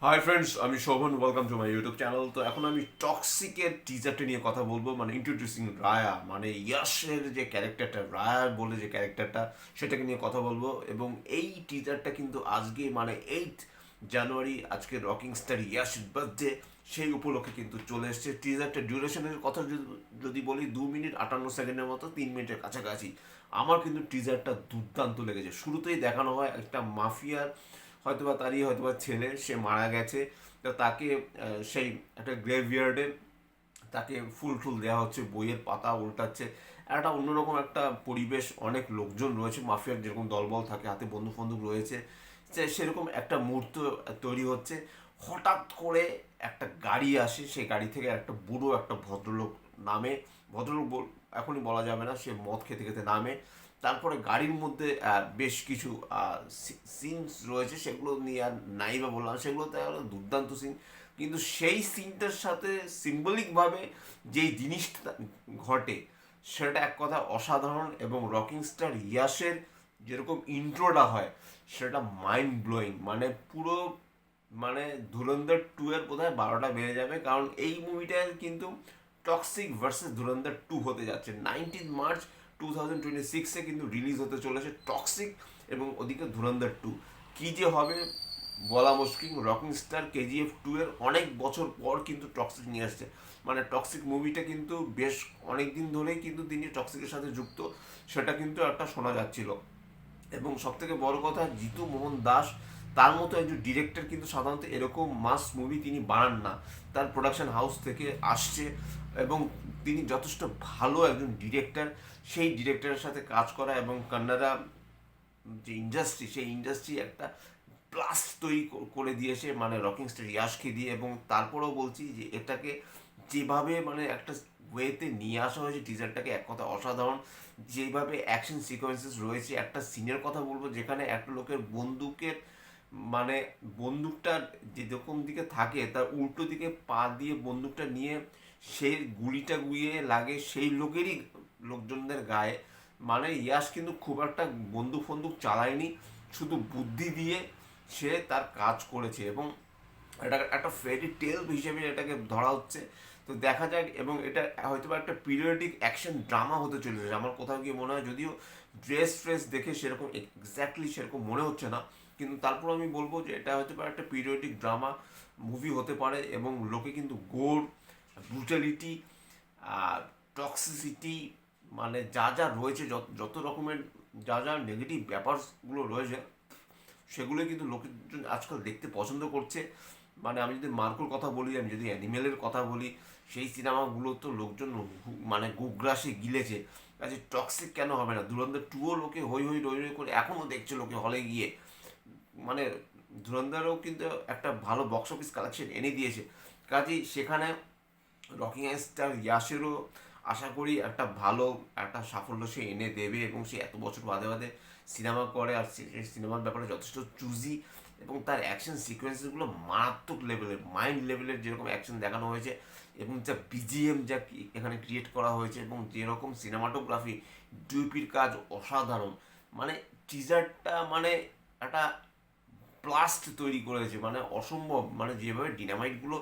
High friends, আমি Shovan. Welcome to my YouTube channel. তো এখন আমি টক্সিকের টিজারটা নিয়ে কথা বলবো, মানে ইন্ট্রোডিউসিং রায়া, মানে ইয়াশের যে ক্যারেক্টারটা, রায়া বলে যে ক্যারেক্টারটা, সেটাকে নিয়ে কথা বলবো। এবং এই টিজারটা কিন্তু আজকে মানে 8 জানুয়ারি, আজকে রকিং স্টার ইয়াশের বার্থডে, সেই উপলক্ষে কিন্তু চলে এসেছে। টিজারটা ডিউরেশনের কথা যদি বলি, 2 মিনিট 58 সেকেন্ডের মতো, 3 মিনিটের কাছাকাছি। আমার কিন্তু টিজারটা দুর্দান্ত লেগেছে। শুরুতেই দেখানো হয় একটা মাফিয়ার, হয়তোবা তারই হয়তোবা ছেলে, সে মারা গেছে। তো তাকে সেই একটা গ্রেভইয়ার্ডে তাকে ফুল টুল দেওয়া হচ্ছে, বইয়ের পাতা উল্টাচ্ছে, একটা অন্যরকম একটা পরিবেশ। অনেক লোকজন রয়েছে, মাফিয়ার যেরকম দলবল থাকে, হাতে বন্দুক ফন্দুক রয়েছে, সেরকম একটা মুহূর্ত তৈরি হচ্ছে। হঠাৎ করে একটা গাড়ি আসে, সেই গাড়ি থেকে একটা বুড়ো একটা ভদ্রলোক নামে। ভদ্রলোক এখনই বলা যাবে না, সে মদ খেতে খেতে নামে। তারপরে গাড়ির মধ্যে বেশ কিছু সিনস রয়েছে, সেগুলো নিয়ে আর নাই বা বললাম, সেগুলোতে আরো দুর্দান্ত সিন। কিন্তু সেই সিনটার সাথে সিম্বলিকভাবে যেই জিনিসটা ঘটে, সেটা এক কথা অসাধারণ। এবং রকিং স্টার ইয়াসের যেরকম ইন্ট্রোটা হয়, সেটা মাইন্ড ব্লোয়িং। মানে পুরো, মানে ধুরন্ধর 2 এর বোধহয় 12টা বেড়ে যাবে, কারণ এই মুভিটা কিন্তু টক্সিক ভার্সেস ধুরন্ধর 2 হতে যাচ্ছে। 19 মার্চ 2026-এ কিন্তু রিলিজ হতে চলেছে টক্সিক, এবং ওদিকে ধুরন্ধর 2। কী যে হবে বলা মুশকিল। রকিং স্টার KGF 2 এর অনেক বছর পর কিন্তু টক্সিক নিয়ে আসছে। মানে টক্সিক মুভিটা কিন্তু বেশ অনেক দিন ধরেই কিন্তু তিনি টক্সিকের সাথে যুক্ত, সেটা কিন্তু একটা শোনা যাচ্ছিল। এবং সব থেকে বড় কথা, জিতু মোহন দাস, তার মতো একজন ডিরেক্টর কিন্তু সাধারণত এরকম মাস মুভি তিনি বানান না। তার প্রোডাকশন হাউস থেকে আসছে, এবং তিনি যথেষ্ট ভালো একজন ডিরেক্টর। সেই ডিরেক্টরের সাথে কাজ করা, এবং কন্নড়া যে ইন্ডাস্ট্রি, সেই ইন্ডাস্ট্রি একটা প্লাস তৈরি করে দিয়েছে, মানে রকিং স্টার ইয়াশকে দিয়ে। এবং তারপরেও বলছি যে এটাকে যেভাবে মানে একটা ওয়েতে নিয়ে আসা হয়েছে টিজারটাকে, এক কথা অসাধারণ। যেভাবে অ্যাকশন সিকোয়েন্সেস রয়েছে, একটা সিনের কথা বলবো যেখানে একটা লোকের বন্দুকের, মানে বন্দুকটা যেরকম দিকে থাকে তার উল্টো দিকে পা দিয়ে বন্দুকটা নিয়ে সেই গুলিটা গুইয়ে লাগে সেই লোকেরই, লোকজনদের গায়ে। মানে ইয়াস কিন্তু খুব একটা বন্দুক ফন্দুক চালায়নি, শুধু বুদ্ধি দিয়ে সে তার কাজ করেছে। এবং এটা একটা ফেরি টেল হিসেবে এটাকে ধরা হচ্ছে। তো দেখা যাক। এবং এটা হয়তো একটা পিরিয়ডিক অ্যাকশন ড্রামা হতে চলেছে আমার কোথাও গিয়ে মনে হয়, যদিও ড্রেস ফ্রেস দেখে সেরকম এক্স্যাক্টলি সেরকম মনে হচ্ছে না। কিন্তু তারপর আমি বলবো যে এটা হয়তো একটা পিরিয়ডিক ড্রামা মুভি হতে পারে। এবং লোকে কিন্তু গোর, ব্রুটালিটি, টক্সিসিটি, মানে যা যা রয়েছে, যত যত রকমের যা যা নেগেটিভ ব্যাপারগুলো রয়েছে, সেগুলোই কিন্তু লোকজন আজকাল দেখতে পছন্দ করছে। মানে আমি যদি মার্কোর কথা বলি, আমি যদি অ্যানিমেলের কথা বলি, সেই সিনেমাগুলো তো লোকজন মানে গোগ্রাসে গিলেছে। কাজে টক্সিক কেন হবে না? ধুরন্ধর 2ও লোকে হই হই রই রই করে এখনও দেখছে লোকে হলে গিয়ে। মানে ধুরন্ধরও কিন্তু একটা ভালো বক্স অফিস কালেকশন এনে দিয়েছে। কাজেই সেখানে রকিং স্টার ইয়াসেরও আশা করি একটা ভালো একটা সাফল্য সে এনে দেবে। এবং সে এত বছর বাদে বাদে সিনেমা করে, আর সিনেমার ব্যাপারে যথেষ্ট চুজি। এবং তার অ্যাকশন সিকোয়েন্সগুলো মারাত্মক লেভেলের, মাইন্ড লেভেলের যেরকম অ্যাকশন দেখানো হয়েছে, এবং যা বিজিএম যা এখানে ক্রিয়েট করা হয়েছে, এবং যেরকম সিনেমাটোগ্রাফি, ডিউপির কাজ অসাধারণ। মানে টিজারটা মানে একটা প্লাস্ট তৈরি করেছে, মানে অসম্ভব। মানে যেভাবে ডিনামাইটগুলো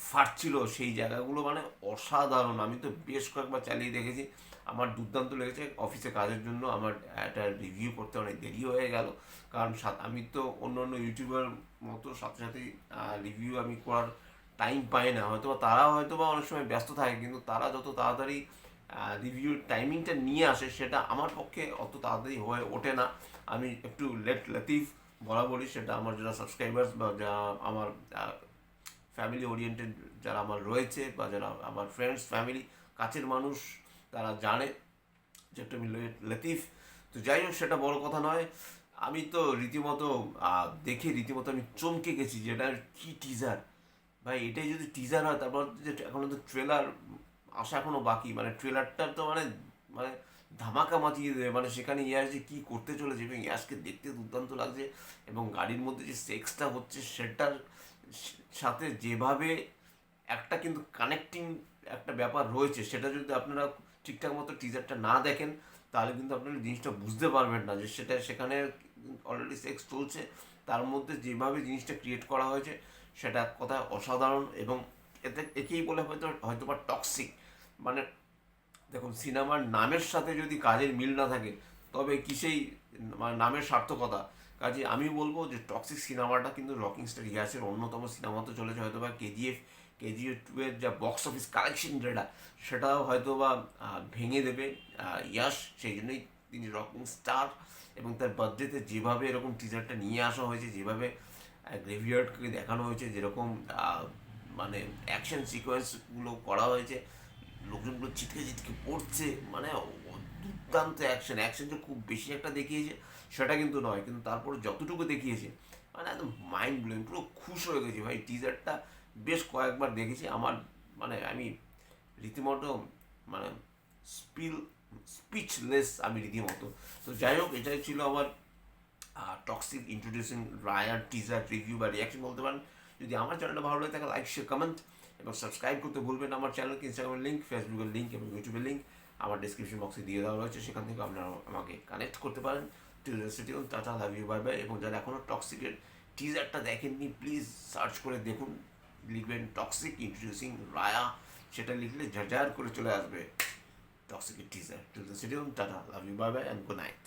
ফাটছিল সেই জায়গাগুলো, মানে অসাধারণ। আমি তো বেশ কয়েকবার চালিয়ে দেখেছি, আমার দুর্দান্ত লেগেছে। অফিসে কাজের জন্য আমার একটা রিভিউ করতে অনেক দেরি হয়ে গেল, কারণ আমি তো অন্য অন্য ইউটিউবার মতো সাথে সাথেই রিভিউ আমি করার টাইম পাই না। হয়তো তারাও হয়তো বা অনেক সময় ব্যস্ত থাকে, কিন্তু তারা যত তাড়াতাড়ি রিভিউর টাইমিংটা নিয়ে আসে, সেটা আমার পক্ষে অত তাড়াতাড়ি হয়ে ওঠে না। আমি একটু লেট লতিফ বরাবরই, সেটা আমার যারা সাবস্ক্রাইবার্স বা যারা আমার ফ্যামিলি ওরিয়েন্টেড যারা আমার রয়েছে, বা যারা আমার ফ্রেন্ডস ফ্যামিলি কাছের মানুষ, তারা জানে যে একটা আমি লতিফ। তো যাই হোক, সেটা বড় কথা নয়। আমি তো রীতিমতো দেখে রীতিমতো আমি চমকে গেছি, যেটা কি টিজার! ভাই, এটাই যদি টিজার হয়, তারপর যে এখনো তো ট্রেলার আসা এখনো বাকি। মানে ট্রেলারটা তো মানে মানে ধামাকা মাচিয়ে দেবে। মানে সেখানে ইয়াস যে কী করতে চলেছে, এবং ইয়াসকে দেখতে দুর্দান্ত লাগছে। এবং গাড়ির মধ্যে যে সেক্সটা হচ্ছে, সেটার সাথে যেভাবে একটা কিন্তু কানেক্টিং একটা ব্যাপার রয়েছে, সেটা যদি আপনারা ঠিকঠাক মতো টিজারটা না দেখেন, তাহলে কিন্তু আপনারা জিনিসটা বুঝতে পারবেন না যে সেটা সেখানে অলরেডি সেক্স চলছে, তার মধ্যে যেভাবে জিনিসটা ক্রিয়েট করা হয়েছে সেটা এক কথায় অসাধারণ, এবং একেই বলে হয়তো বা টক্সিক। মানে দেখুন, সিনেমার নামের সাথে যদি কাজের মিল না থাকে তবে কিসেই মানে নামের সার্থকতা। কাজে আমি বলবো যে টক্সিক সিনেমাটা কিন্তু রকিং স্টার ইয়াসের অন্যতম সিনেমা তো চলেছে, হয়তো বা কেজিএফ 2 এর যা বক্স অফিস কালেকশন সেটাও হয়তো বা ভেঙে দেবে ইয়াস। সেই জন্যই তিনি রকিং স্টার, এবং তার বার্থডেতে যেভাবে এরকম টিজারটা নিয়ে আসা হয়েছে, যেভাবে গ্রেভিয়ার্ডকে দেখানো হয়েছে, যেরকম মানে অ্যাকশন সিকোয়েন্সগুলো করা হয়েছে, লোকজনগুলো ছিটকে ছিটকে পড়ছে, মানে দুর্দান্ত অ্যাকশন যে খুব বেশি একটা দেখিয়েছে সেটা কিন্তু নয়, কিন্তু তারপর যতটুকু দেখিয়েছে মানে একদম মাইন্ড ব্লোয়িং, পুরো খুশ হয়ে গেছি ভাই। টিজারটা বেশ কয়েকবার দেখেছি, আমার মানে আমি রীতিমতো মানে স্পিল স্পিচলেস আমি রীতিমতো। তো যাই হোক, এটাই ছিল আমার টক্সিক ইন্ট্রোডিউসিং রায়ার টিজার রিভিউ বা রিয়াকশন বলতে পারেন। যদি আমার চ্যানেলটা ভালো লাগে থাকে লাইক শেয়ার কমেন্ট এবং সাবস্ক্রাইব করতে ভুলবেন না। আমার চ্যানেলকে ইনস্টাগ্রামের লিঙ্ক, ফেসবুকের লিঙ্ক এবং ইউটিউবের লিঙ্ক আমার ডিসক্রিপশন বক্সে দিয়ে দেওয়া রয়েছে, সেখান থেকে আপনারা আমাকে কানেক্ট করতে পারেন। Tata, love you, bye bye. এবং যারা এখনও টক্সিকের টিজারটা দেখেননি প্লিজ সার্চ করে দেখুন, লিখবেন টক্সিক ইন্ট্রোডিউসিং রায়া, সেটা লিখলে ঝাঝার করে চলে আসবে টক্সিকের teaser. Tata, love you, bye bye and good night.